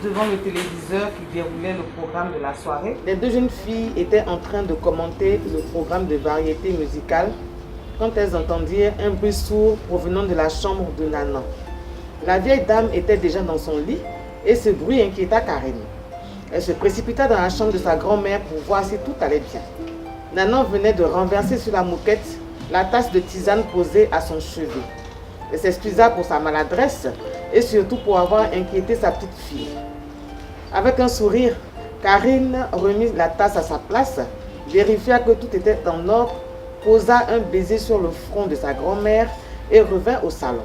devant le téléviseur qui déroulait le programme de la soirée. Les deux jeunes filles étaient en train de commenter le programme de variété musicale quand elles entendirent un bruit sourd provenant de la chambre de Nanan. La vieille dame était déjà dans son lit et ce bruit inquiéta Karine. Elle se précipita dans la chambre de sa grand-mère pour voir si tout allait bien. Nanan venait de renverser sur la moquette la tasse de tisane posée à son chevet. Elle s'excusa pour sa maladresse et surtout pour avoir inquiété sa petite fille. Avec un sourire, Karine remit la tasse à sa place, vérifia que tout était en ordre, posa un baiser sur le front de sa grand-mère et revint au salon.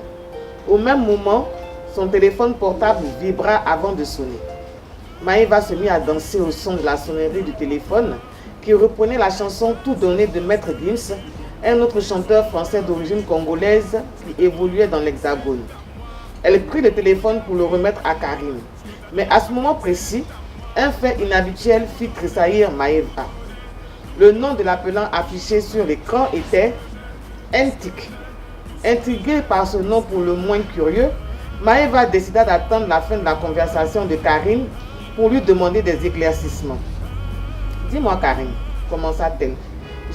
Au même moment, son téléphone portable vibra avant de sonner. Maïva se mit à danser au son de la sonnerie du téléphone qui reprenait la chanson Tout donné de Maître Gims, un autre chanteur français d'origine congolaise qui évoluait dans l'Hexagone. Elle prit le téléphone pour le remettre à Karine. Mais à ce moment précis, un fait inhabituel fit tressaillir Maïva. Le nom de l'appelant affiché sur l'écran était Ntik. Intriguée par ce nom pour le moins curieux, Maïva décida d'attendre la fin de la conversation de Karine pour lui demander des éclaircissements. Dis-moi Karine, commença-t-elle.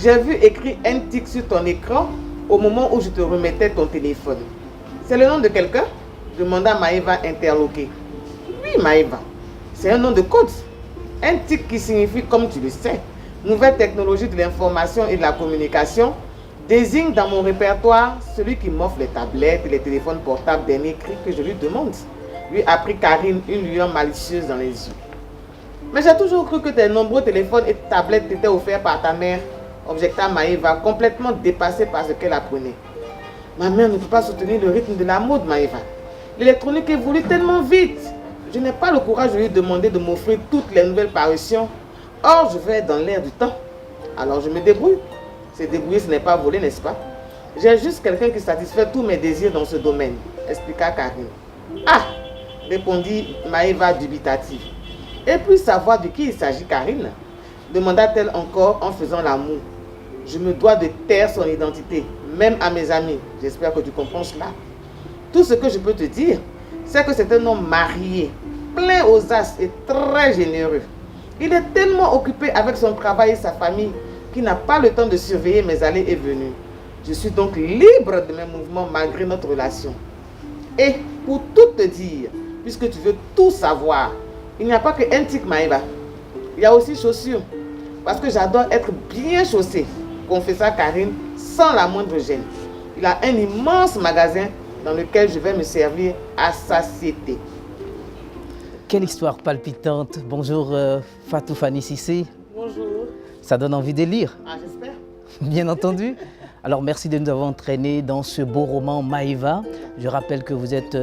J'ai vu écrit Ntik sur ton écran au moment où je te remettais ton téléphone. C'est le nom de quelqu'un? Demanda Maïva interloquée. Oui Maïva, c'est un nom de code. Ntik qui signifie, comme tu le sais, nouvelle technologie de l'information et de la communication, désigne dans mon répertoire celui qui m'offre les tablettes et les téléphones portables dernier cri que je lui demande. Lui apprit Karine, une lueur malicieuse dans les yeux. Mais j'ai toujours cru que tes nombreux téléphones et tablettes t'étaient offerts par ta mère, objecta Maïva, complètement dépassée par ce qu'elle apprenait. Ma mère ne peut pas soutenir le rythme de la mode, Maïva. L'électronique évolue tellement vite. Je n'ai pas le courage de lui demander de m'offrir toutes les nouvelles parutions. Or, je vais dans l'air du temps. Alors, je me débrouille. Se débrouiller, ce n'est pas voler, n'est-ce pas? J'ai juste quelqu'un qui satisfait tous mes désirs dans ce domaine, expliqua Karine. Ah, répondit Maïva dubitative. Et puis savoir de qui il s'agit, Karine? Demanda-t-elle encore en faisant l'amour. Je me dois de taire son identité, même à mes amis. J'espère que tu comprends cela. Tout ce que je peux te dire, c'est que c'est un homme marié, plein aux as et très généreux. Il est tellement occupé avec son travail et sa famille qu'il n'a pas le temps de surveiller mes allées et venues. Je suis donc libre de mes mouvements malgré notre relation. Et pour tout te dire, puisque tu veux tout savoir, il n'y a pas que Ntik Maïva. Il y a aussi chaussures. Parce que j'adore être bien chaussée, confessa Karine sans la moindre gêne. Il a un immense magasin dans lequel je vais me servir à satiété. Quelle histoire palpitante. Bonjour Fatou Fani Cissé. Bonjour. Ça donne envie de lire. Ah, j'espère. Bien entendu. Alors merci de nous avoir entraînés dans ce beau roman Maïva. Je rappelle que vous êtes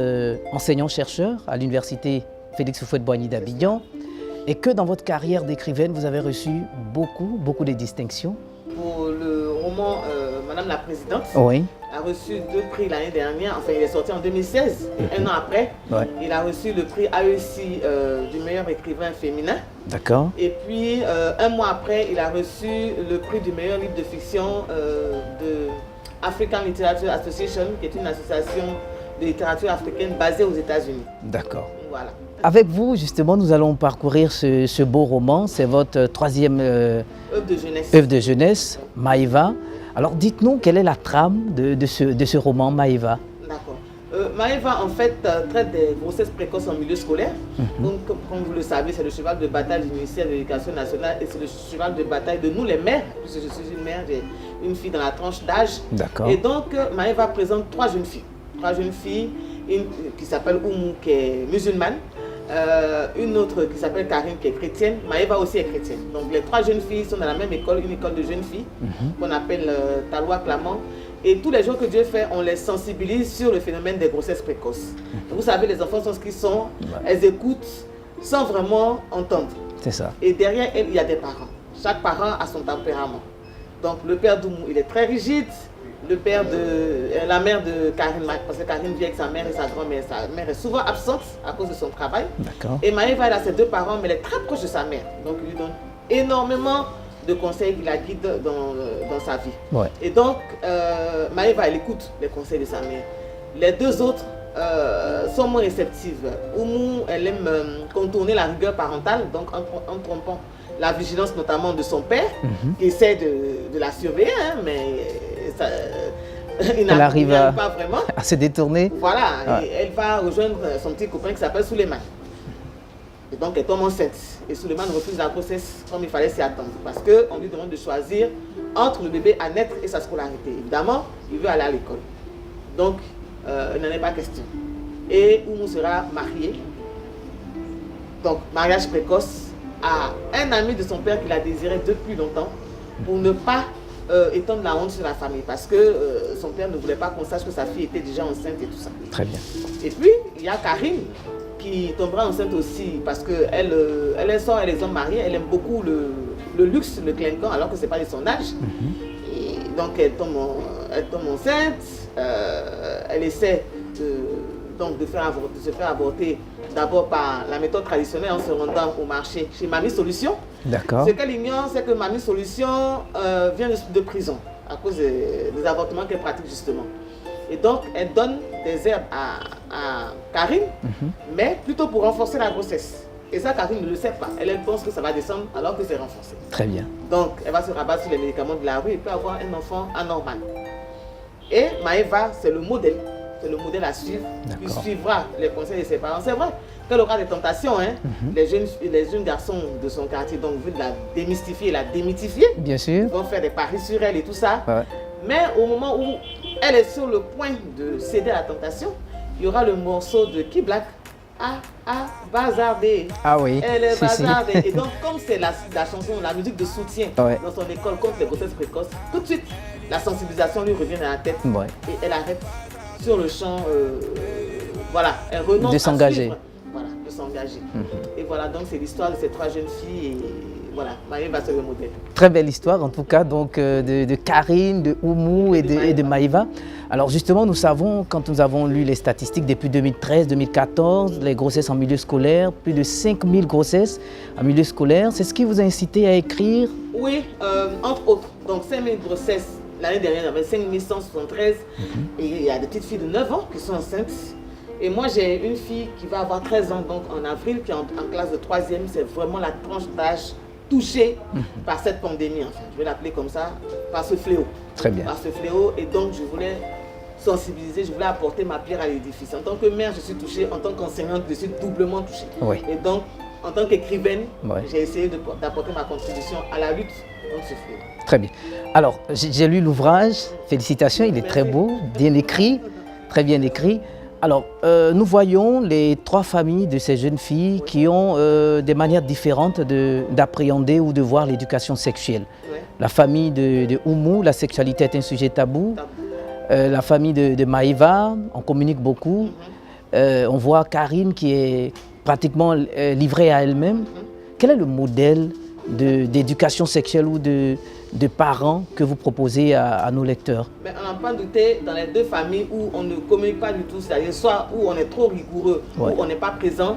enseignant-chercheur à l'université Félix Houphouët-Boigny d'Abidjan et que dans votre carrière d'écrivaine, vous avez reçu beaucoup de distinctions. Pour le roman Madame la Présidente, oui. a reçu 2 prix l'année dernière. Enfin, il est sorti en 2016. Un an après, il a reçu le prix AEC du meilleur écrivain féminin. D'accord. Et puis, un mois après, il a reçu le prix du meilleur livre de fiction de African Literature Association, qui est une association de littérature africaine basée aux États-Unis. D'accord. Voilà. Avec vous, justement, nous allons parcourir ce beau roman. C'est votre 3e œuvre de jeunesse, Maïva. Alors, dites-nous, quelle est la trame de ce roman, Maïva? D'accord. Maïva, en fait, traite des grossesses précoces en milieu scolaire. Donc, comme vous le savez, c'est le cheval de bataille du ministère de l'Éducation nationale et c'est le cheval de bataille de nous, les mères, puisque je suis une mère, j'ai une fille dans la tranche d'âge. D'accord. Et donc, Maïva présente 3 jeunes filles. 3 jeunes filles, une qui s'appelle Oumou, qui est musulmane, une autre qui s'appelle Karine, qui est chrétienne. Maïva aussi est chrétienne. Donc les 3 jeunes filles sont dans la même école, une école de jeunes filles, qu'on appelle Talois Clamant. Et tous les jours que Dieu fait, on les sensibilise sur le phénomène des grossesses précoces. Vous savez, les enfants sont ce qu'ils sont, elles écoutent sans vraiment entendre. C'est ça. Et derrière elles, il y a des parents. Chaque parent a son tempérament. Donc le père d'Oumou, il est très rigide. La mère de Karine, parce que Karine vit avec sa mère et sa grand-mère. Sa mère est souvent absente à cause de son travail. Et Maïva, elle a ses 2 parents, mais elle est très proche de sa mère. Donc, il lui donne énormément de conseils qui la guident dans sa vie. Ouais. Et donc, Maïva, elle écoute les conseils de sa mère. Les 2 autres, sont moins réceptives. Oumou, elle aime contourner la rigueur parentale, donc en trompant la vigilance notamment de son père, qui essaie de la surveiller, hein, mais ça, il n'arrive pas vraiment à se détourner. Voilà, et elle va rejoindre son petit copain qui s'appelle Souleymane. Et donc elle tombe enceinte. Et Souleymane refuse la grossesse comme il fallait s'y attendre. Parce qu'on lui demande de choisir entre le bébé à naître et sa scolarité. Évidemment, il veut aller à l'école. Donc, il n'en est pas question. Et Oumou sera marié. Donc, mariage précoce à un ami de son père qu'il a désiré depuis longtemps pour ne pas étendre la honte sur la famille. Parce que son père ne voulait pas qu'on sache que sa fille était déjà enceinte et tout ça. Très bien. Et puis, il y a Karine qui tombera enceinte aussi parce qu'elle sort, elle est homme mariée, elle aime beaucoup le luxe, le clinquant, alors que ce n'est pas de son âge. Et donc, elle tombe enceinte, elle essaie de se faire avorter d'abord par la méthode traditionnelle en se rendant au marché chez Mamie Solution. D'accord. Ce qu'elle ignore, c'est que Mamie Solution vient de prison à cause des avortements qu'elle pratique justement. Et donc, elle donne des herbes à Karine, mais plutôt pour renforcer la grossesse. Et ça, Karine ne le sait pas. Elle pense que ça va descendre alors que c'est renforcé. Très bien. Donc, elle va se rabattre sur les médicaments de la rue et peut avoir un enfant anormal. Et Maëva, c'est le modèle. C'est le modèle à suivre. Il suivra les conseils de ses parents. C'est vrai qu'elle aura des tentations. Hein. Les jeunes garçons de son quartier donc, veulent la démystifier, la démythifier. Bien sûr. Ils vont faire des paris sur elle et tout ça. Ouais. Mais au moment où elle est sur le point de céder à la tentation, il y aura le morceau de Key Black. Bazardé. Ah oui. Elle est bazardée. Et donc, comme c'est la chanson, la musique de soutien dans son école contre les grossesses précoces, tout de suite, la sensibilisation lui revient à la tête. Et elle arrête sur le champ. Voilà, elle renonce de s'engager. À suivre. Voilà, de s'engager. Et voilà, donc c'est l'histoire de ces trois jeunes filles. Et voilà, Maëva, c'est le modèle. Très belle histoire, en tout cas, donc, de Karine, de Oumou et de Maëva. Alors justement, nous savons, quand nous avons lu les statistiques depuis 2013-2014, les grossesses en milieu scolaire, plus de 5000 grossesses en milieu scolaire. C'est ce qui vous a incité à écrire? Oui, entre autres. Donc 5000 grossesses. L'année dernière, il y avait 5173. Et il y a des petites filles de 9 ans qui sont enceintes. Et moi, j'ai une fille qui va avoir 13 ans donc en avril, qui est en classe de 3e. C'est vraiment la tranche d'âge touchée par cette pandémie. Enfin, je vais l'appeler comme ça, par ce fléau. Très bien. Par ce fléau. Et donc, je voulais sensibiliser, je voulais apporter ma pierre à l'édifice. En tant que mère, je suis touchée. En tant qu'enseignante, je suis doublement touchée. Oui. Et donc, en tant qu'écrivaine, j'ai essayé d'apporter ma contribution à la lutte contre ce fléau. Très bien. Alors, j'ai lu l'ouvrage. Félicitations, il est très beau, bien écrit, très bien écrit. Alors, nous voyons les trois familles de ces jeunes filles qui ont des manières différentes d'appréhender ou de voir l'éducation sexuelle. La famille de Oumou, la sexualité est un sujet tabou. La famille de Maëva, on communique beaucoup. On voit Karine qui est pratiquement livrée à elle-même. Quel est le modèle d'éducation sexuelle ou de parents que vous proposez à nos lecteurs? Mais on n'a pas douté dans les deux familles où on ne communique pas du tout, c'est-à-dire soit où on est trop rigoureux, où on n'est pas présent.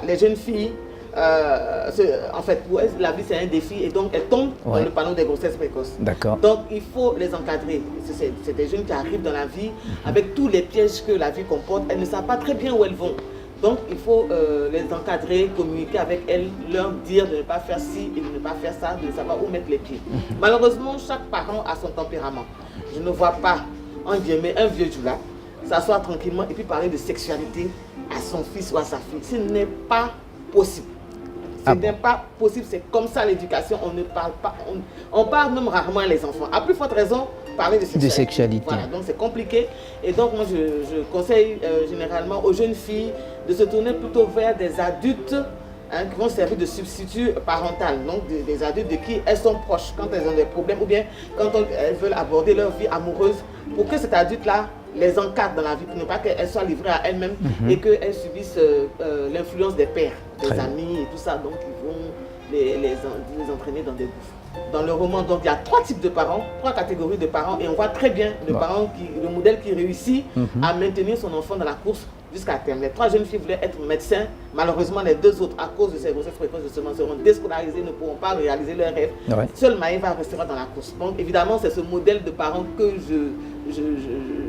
Les jeunes filles, en fait, la vie c'est un défi et donc elles tombent dans le panneau des grossesses précoces. D'accord. Donc il faut les encadrer. C'est des jeunes qui arrivent dans la vie avec tous les pièges que la vie comporte. Elles ne savent pas très bien où elles vont. Donc il faut les encadrer, communiquer avec elles, leur dire de ne pas faire ci et de ne pas faire ça, de savoir où mettre les pieds. Malheureusement, chaque parent a son tempérament. Je ne vois pas, en guillemets, un vieux Djoula s'asseoir tranquillement et puis parler de sexualité à son fils ou à sa fille. Ce n'est pas possible. Ce n'est pas possible, c'est comme ça l'éducation, on ne parle pas, on parle même rarement à les enfants. À plus forte raison, parler de sexualité. Voilà, donc c'est compliqué. Et donc moi je conseille généralement aux jeunes filles de se tourner plutôt vers des adultes qui vont servir de substitut parental, donc des adultes de qui elles sont proches quand elles ont des problèmes ou bien quand elles veulent aborder leur vie amoureuse pour que cet adulte-là les encadre dans la vie, pour ne pas qu'elles soient livrées à elles-mêmes et qu'elles subissent l'influence des pères, des amis et tout ça. Donc ils vont les entraîner dans des gouffres. Dans le roman, donc, il y a trois types de parents, trois catégories de parents, et on voit très bien le modèle qui réussit à maintenir son enfant dans la course jusqu'à terme. Les trois jeunes filles voulaient être médecins. Malheureusement, les deux autres, à cause de ces grossesses précoces, justement, seront déscolarisées, ne pourront pas réaliser leurs rêves. Seule Maëva restera dans la course. Donc, évidemment, c'est ce modèle de parents que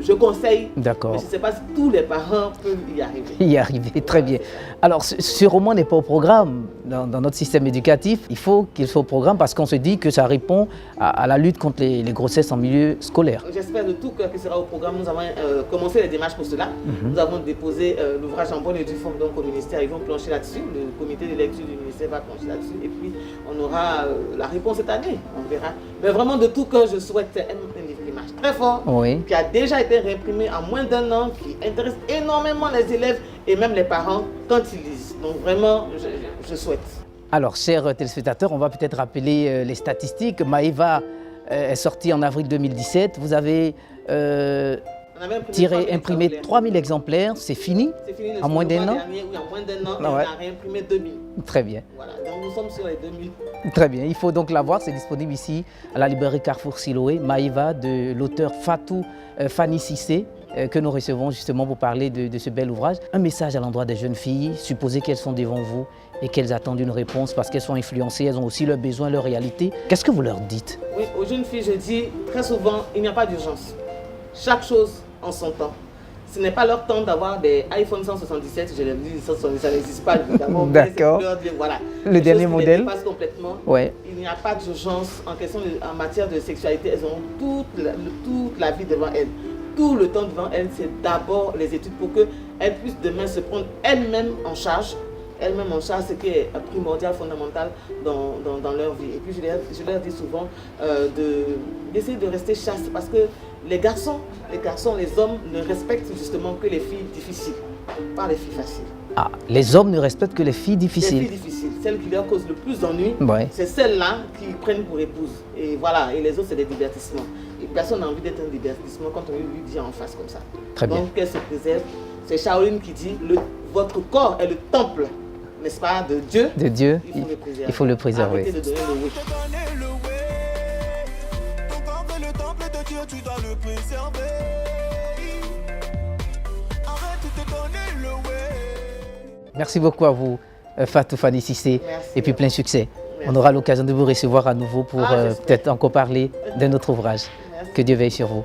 je conseille. D'accord. Mais je ne sais pas si tous les parents peuvent y arriver. Y arriver, très bien. Alors, ce roman n'est pas au programme dans notre système éducatif. Il faut qu'il soit au programme parce qu'on se dit que ça répond à la lutte contre les grossesses en milieu scolaire. J'espère de tout cœur qu'il sera au programme. Nous avons commencé les démarches pour cela. Nous avons déposé l'ouvrage en bonne et due forme donc, au ministère. Ils vont plancher là-dessus. Le comité de lecture du ministère va plancher là-dessus. Et puis, on aura la réponse cette année. On verra. Mais vraiment, de tout cœur, je souhaite un livre qui marche très fort, oui, qui a déjà été réimprimé en moins d'1 an, qui intéresse énormément les élèves et même les parents quand ils lisent. Donc vraiment, je souhaite. Alors, chers téléspectateurs, on va peut-être rappeler les statistiques. Maïva est sortie en avril 2017. Vous avez imprimé 3000 exemplaires. C'est fini? C'est fini en moins d'1 an? Oui, en moins d'1 an, on a réimprimé 2000. Très bien. Voilà, donc nous sommes sur les 2000. Très bien, il faut donc l'avoir. C'est disponible ici à la librairie Carrefour Siloé. Maïva de l'auteur Fatou Fani Cissé, que nous recevons justement pour parler de ce bel ouvrage. Un message à l'endroit des jeunes filles, supposez qu'elles sont devant vous et qu'elles attendent une réponse parce qu'elles sont influencées, elles ont aussi leurs besoins, leur réalité. Qu'est-ce que vous leur dites? Oui, aux jeunes filles, je dis très souvent, il n'y a pas d'urgence. Chaque chose en son temps. Ce n'est pas leur temps d'avoir des iPhone 177, je l'ai dit, ça n'existe pas évidemment. D'accord. Voilà. Le dernier modèle. Passe complètement. Ouais. Il n'y a pas d'urgence en matière de sexualité. Elles ont toute la vie devant elles. Tout le temps devant elles, c'est d'abord les études pour qu'elles puissent demain se prendre elles-mêmes en charge. Elles-mêmes en charge, ce qui est primordial, fondamental dans leur vie. Et puis je leur dis souvent d'essayer de rester chaste parce que les garçons, les hommes ne respectent justement que les filles difficiles, pas les filles faciles. Ah, les hommes ne respectent que les filles difficiles. Les filles difficiles, celles qui leur causent le plus d'ennuis, ouais, c'est celles-là qu'ils prennent pour épouse. Et voilà, et les autres, c'est des divertissements. Et personne n'a envie d'être un divertissement quand on lui dit en face comme ça. Très bien. Donc, qu'elle se préserve. C'est Shaolin qui dit, votre corps est le temple, n'est-ce pas, de Dieu. De Dieu, il faut le préserver. Arrêtez de donner le oui. Tu dois le préserver. Arrête de te donner le way. Merci beaucoup à vous, Fatou Fani Cissé, et puis plein succès. Merci. On aura l'occasion de vous recevoir à nouveau pour peut-être encore parler d'un autre ouvrage. Merci. Que Dieu veille sur vous.